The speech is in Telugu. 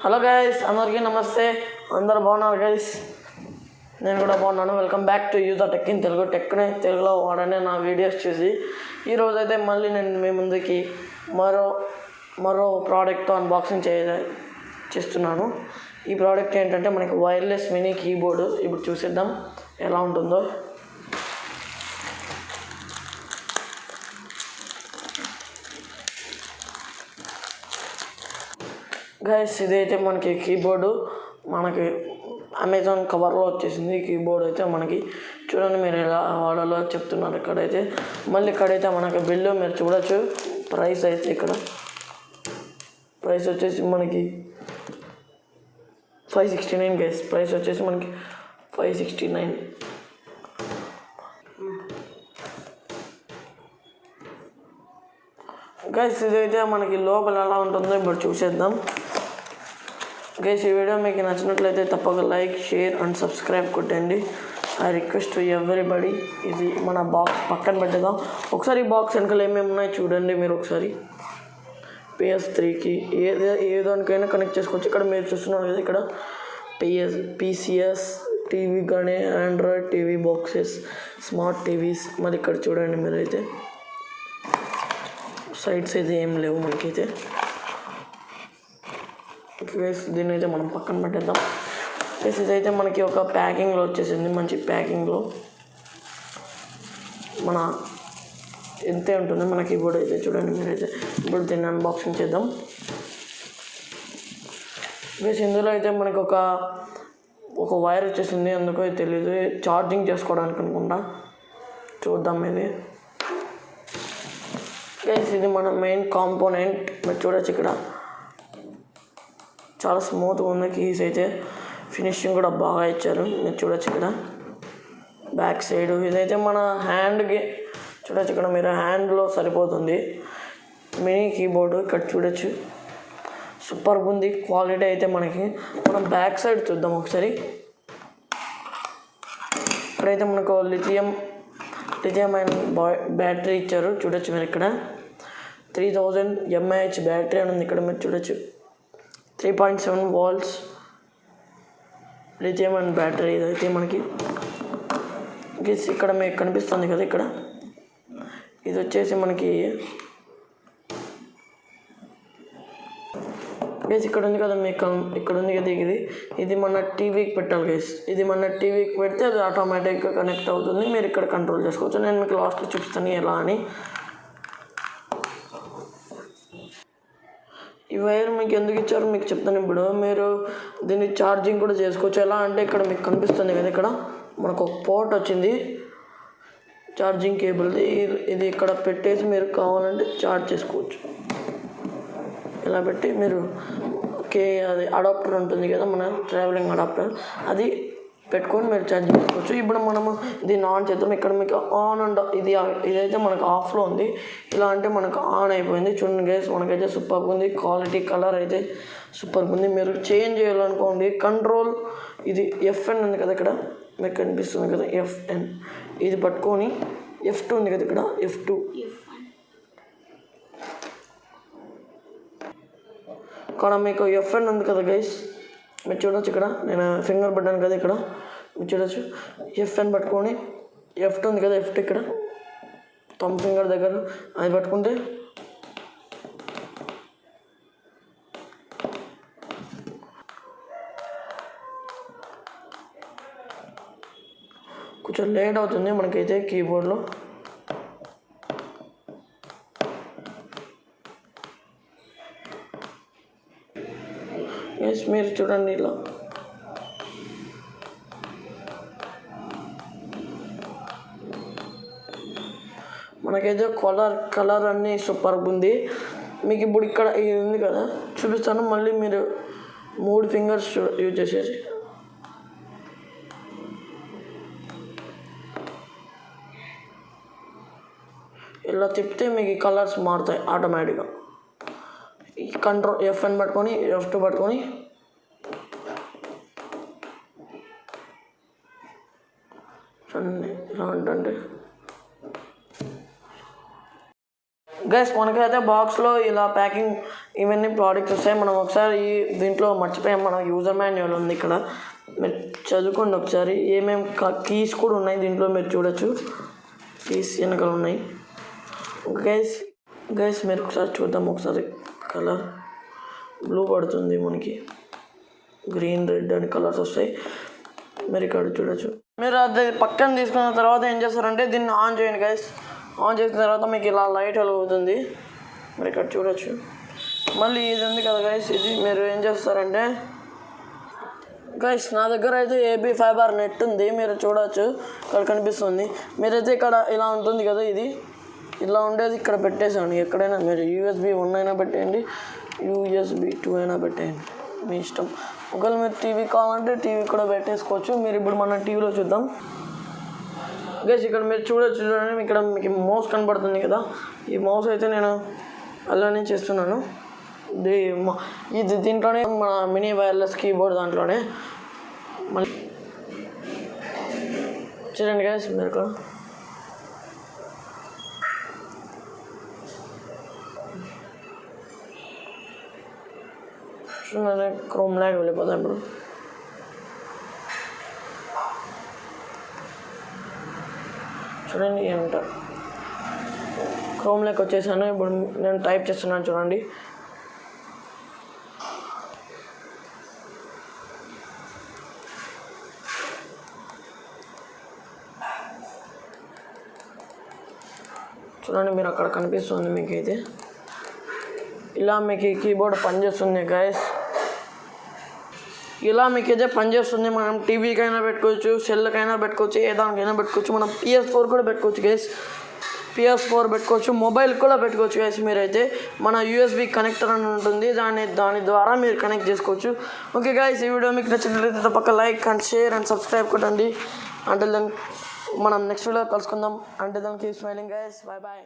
హలో గైస్, అందరికీ నమస్తే. అందరూ బాగున్నారు గైస్? నేను కూడా బాగున్నాను. Welcome back to use the tech in Telugu. టెక్ని తెలుగులో వాడనే నా వీడియోస్ చూసి ఈరోజైతే మళ్ళీ నేను మీ ముందుకి మరో ప్రోడక్ట్తో అన్బాక్సింగ్ చేస్తున్నాను. ఈ ప్రోడక్ట్ ఏంటంటే మనకి వైర్లెస్ మినీ కీబోర్డు. ఇప్పుడు చూసేద్దాం ఎలా ఉంటుందో. గైస్, ఇదైతే మనకి కీబోర్డు మనకి అమెజాన్ కవర్లో వచ్చేసింది. ఈ కీబోర్డ్ అయితే మనకి చూడండి, మీరు ఎలా వాడాలో చెప్తున్నారు. ఇక్కడైతే మనకి బిల్లు మీరు చూడొచ్చు. ప్రైస్ అయితే ఇక్కడ ప్రైస్ వచ్చేసి మనకి 569 గైస్. ప్రైస్ వచ్చేసి మనకి 569. గైస్, ఇదైతే మనకి లోపల ఎలా ఉంటుందో ఇప్పుడు చూసేద్దాం. గైస్, ఈ వీడియో మీకు నచ్చినట్లయితే తప్పక లైక్, షేర్ అండ్ సబ్స్క్రైబ్ కొట్టండి. I request to everybody. ఇది మన బాక్స్ పక్కన పెట్టేద్దాం. ఒకసారి ఈ బాక్స్ వెనకాల ఏమేమి ఉన్నాయో చూడండి మీరు ఒకసారి. PS3కి ఏ దానికైనా కనెక్ట్ చేసుకోవచ్చు. ఇక్కడ మీరు చూస్తున్నారు కదా, ఇక్కడ PCS టీవీ కానీ Android TV boxes, smart TVs. మరి ఇక్కడ చూడండి మీరైతే సైడ్స్ అయితే ఏం లేవు మనకైతే. దీన్ని అయితే మనం పక్కన పెట్టేద్దాం. ఇదైతే మనకి ఒక ప్యాకింగ్లో వచ్చేసింది, మంచి ప్యాకింగ్లో. మన ఎంతే ఉంటుంది మన కీబోర్డ్ అయితే చూడండి మీరైతే. ఇప్పుడు దీన్ని అన్బాక్సింగ్ చేద్దాం. ఇందులో అయితే మనకి ఒక వైర్ వచ్చేసింది, ఎందుకో తెలీదు. ఛార్జింగ్ చేసుకోవడానికి అనుకుంటా. చూద్దాం ఇది. ఇది మన మెయిన్ కాంపోనెంట్. మీరు చూడొచ్చు, ఇక్కడ చాలా స్మూత్గా ఉంది. కీస్ అయితే ఫినిషింగ్ కూడా బాగా ఇచ్చారు. మీరు చూడొచ్చు ఇక్కడ బ్యాక్ సైడ్. ఇదైతే మన హ్యాండ్కి చూడొచ్చు, ఇక్కడ మీరు హ్యాండ్లో సరిపోతుంది మినీ కీబోర్డు. ఇక్కడ చూడొచ్చు, సూపర్గా ఉంది క్వాలిటీ అయితే మనకి. మనం బ్యాక్ సైడ్ చూద్దాం ఒకసారి. ఇక్కడైతే మనకు లిథియం అండ్ బ్యాటరీ ఇచ్చారు. చూడొచ్చు మీరు ఇక్కడ 3000 mAh బ్యాటరీ అని ఉంది. ఇక్కడ మీరు చూడొచ్చు 3.7 volts లిథియం అండ్ బ్యాటరీ. ఇదైతే మనకి ఇక్కడ మీకు కనిపిస్తుంది కదా, ఇక్కడ ఇది వచ్చేసి మనకి ఇక్కడ ఉంది కదా, మీకు ఇక్కడ ఉంది కదా, ఇది మన టీవీకి పెట్టాలి గైస్. ఇది మన టీవీకి పెడితే అది ఆటోమేటిక్గా కనెక్ట్ అవుతుంది. మీరు ఇక్కడ కంట్రోల్ చేసుకోవచ్చు. నేను మీకు లాస్ట్లో చూపిస్తాను ఎలా అని. ఈ వైర్ మీకు ఎందుకు ఇచ్చారో మీకు చెప్తాను. ఇప్పుడు మీరు దీన్ని ఛార్జింగ్ కూడా చేసుకోవచ్చు. ఎలా అంటే ఇక్కడ మీకు కనిపిస్తుంది కదా, ఇక్కడ మనకు ఒక పోర్ట్ వచ్చింది ఛార్జింగ్ కేబుల్ది. ఇది ఇక్కడ పెట్టేసి మీరు కావాలంటే ఛార్జ్ చేసుకోవచ్చు. ఇలా పెట్టి మీరు అది అడాప్టర్ ఉంటుంది కదా, మన ట్రావెలింగ్ అడాప్టర్, అది పెట్టుకొని మీరు ఛార్జింగ్ చేసుకోవచ్చు. ఇప్పుడు మనము దీన్ని ఆన్ చేద్దాం. ఇక్కడ మీకు ఆన్ అండ్ ఇదైతే మనకు ఆఫ్లో ఉంది. ఇలా అంటే మనకు ఆన్ అయిపోయింది. చూడండి గైస్, మనకైతే సూపర్గా ఉంది. క్వాలిటీ కలర్ అయితే సూపర్గా ఉంది. మీరు చేంజ్ చేయాలనుకోండి కంట్రోల్, ఇది FN ఉంది కదా, ఇక్కడ మీకు కనిపిస్తుంది కదా FN. ఇది పట్టుకొని F2 ఉంది కదా, ఇక్కడ F2 ఇక్కడ మీకు FN ఉంది కదా గైస్. మీరు చూడొచ్చు, ఇక్కడ నేను ఫింగర్ పెట్టాను కదా, ఇక్కడ మీరు చూడొచ్చు. FN పట్టుకొని F2 ఉంది కదా, F2 ఇక్కడ థంబ్ ఫింగర్ దగ్గర అది పట్టుకుంటే కొంచెం లేట్ అవుతుంది మనకైతే కీబోర్డ్లో. ఎస్, మీరు చూడండి ఇలా మనకైతే కలర్ అన్నీ సూపర్గా ఉంది. మీకు ఇప్పుడు ఇక్కడ ఇది ఉంది కదా, చూపిస్తాను. మళ్ళీ మీరు 3 ఫింగర్స్ యూజ్ చేసేసి ఇలా తిప్పితే మీకు ఈ కలర్స్ మారుతాయి ఆటోమేటిక్గా. ఈ కంట్రోల్ FN పట్టుకొని F2 పట్టుకొని చూడండి ఎలా ఉంటుంది. గైస్ మనకైతే బాక్స్లో ఇలా ప్యాకింగ్ ఇవన్నీ ప్రోడక్ట్స్ వస్తాయి. మనం ఒకసారి దీంట్లో మర్చిపోయాం, మన యూజర్ మాన్యువల్ ఉంది ఇక్కడ, మీరు చదువుకోండి ఒకసారి. ఏమేమి కీస్ కూడా ఉన్నాయి దీంట్లో, మీరు చూడొచ్చు. కీస్ వెనకాల ఉన్నాయి. గైస్ మీరు ఒకసారి చూద్దాం. ఒకసారి కలర్ బ్లూ పడుతుంది, మనకి గ్రీన్ రెడ్ అని కలర్స్ వస్తాయి, మీరు ఇక్కడ చూడొచ్చు. మీరు అది పక్కన తీసుకున్న తర్వాత ఏం చేస్తారంటే దీన్ని ఆన్ చేయండి గైస్. ఆన్ చేసిన తర్వాత మీకు ఇలా లైట్ వెలుగుతుంది, మీరు ఇక్కడ చూడొచ్చు. మళ్ళీ ఇది ఉంది కదా గైస్, ఇది మీరు ఏం చేస్తారంటే గైస్ నా దగ్గర అయితే ఏబీ ఫైబర్ నెట్ ఉంది, మీరు చూడవచ్చు, ఇక్కడ కనిపిస్తుంది. మీరైతే ఇక్కడ ఇలా ఉంటుంది కదా, ఇది ఇలా ఉండేది ఇక్కడ పెట్టేసండి. ఎక్కడైనా మీరు USB 1 అయినా పెట్టేయండి, USB 2 అయినా పెట్టేయండి, మీ ఇష్టం. ఒకవేళ మీరు టీవీ కావాలంటే టీవీ కూడా పెట్టేసుకోవచ్చు. మీరు ఇప్పుడు మన టీవీలో చూద్దాం గైస్. ఇక్కడ మీరు చూడొచ్చు, చూడండి ఇక్కడ మీకు మౌస్ కనబడుతుంది కదా, ఈ మౌస్ అయితే నేను అలానే చేస్తున్నాను. ఇది దీంట్లోనే మన మినీ వైర్లెస్ కీబోర్డ్ దాంట్లోనే. మళ్ళీ చూడండి గైస్, మీరు ఇక్కడ చూడండి క్రోమ్ లాగా వెళ్ళిపోతాం. ఇప్పుడు చూడండి ఏంట క్రోమ్ లాగా వచ్చేసాను. ఇప్పుడు నేను టైప్ చేస్తున్నాను చూడండి. చూడండి మీరు అక్కడ కనిపిస్తుంది మీకైతే, ఇలా మీకు ఈ కీబోర్డ్ పనిచేస్తుంది గైస్. ఇలా మీకైతే పనిచేస్తుంది. మనం టీవీకైనా పెట్టుకోవచ్చు, సెల్కైనా పెట్టుకోవచ్చు, ఏ దానికైనా పెట్టుకోవచ్చు. మనం PS4 కూడా పెట్టుకోవచ్చు గైస్, PS4 పెట్టుకోవచ్చు, మొబైల్ కూడా పెట్టుకోవచ్చు గైస్. మీరైతే మన USB కనెక్టర్ అని ఉంటుంది, దాని ద్వారా మీరు కనెక్ట్ చేసుకోవచ్చు. ఓకే గైస్, ఈ వీడియో మీకు నచ్చినట్లయితే తప్పక like and share and subscribe కొట్టండి. అంటే మనం నెక్స్ట్ వీడియో కలుసుకుందాం. అంటే దానికి స్మైలింగ్ గైస్, బాయ్ బాయ్.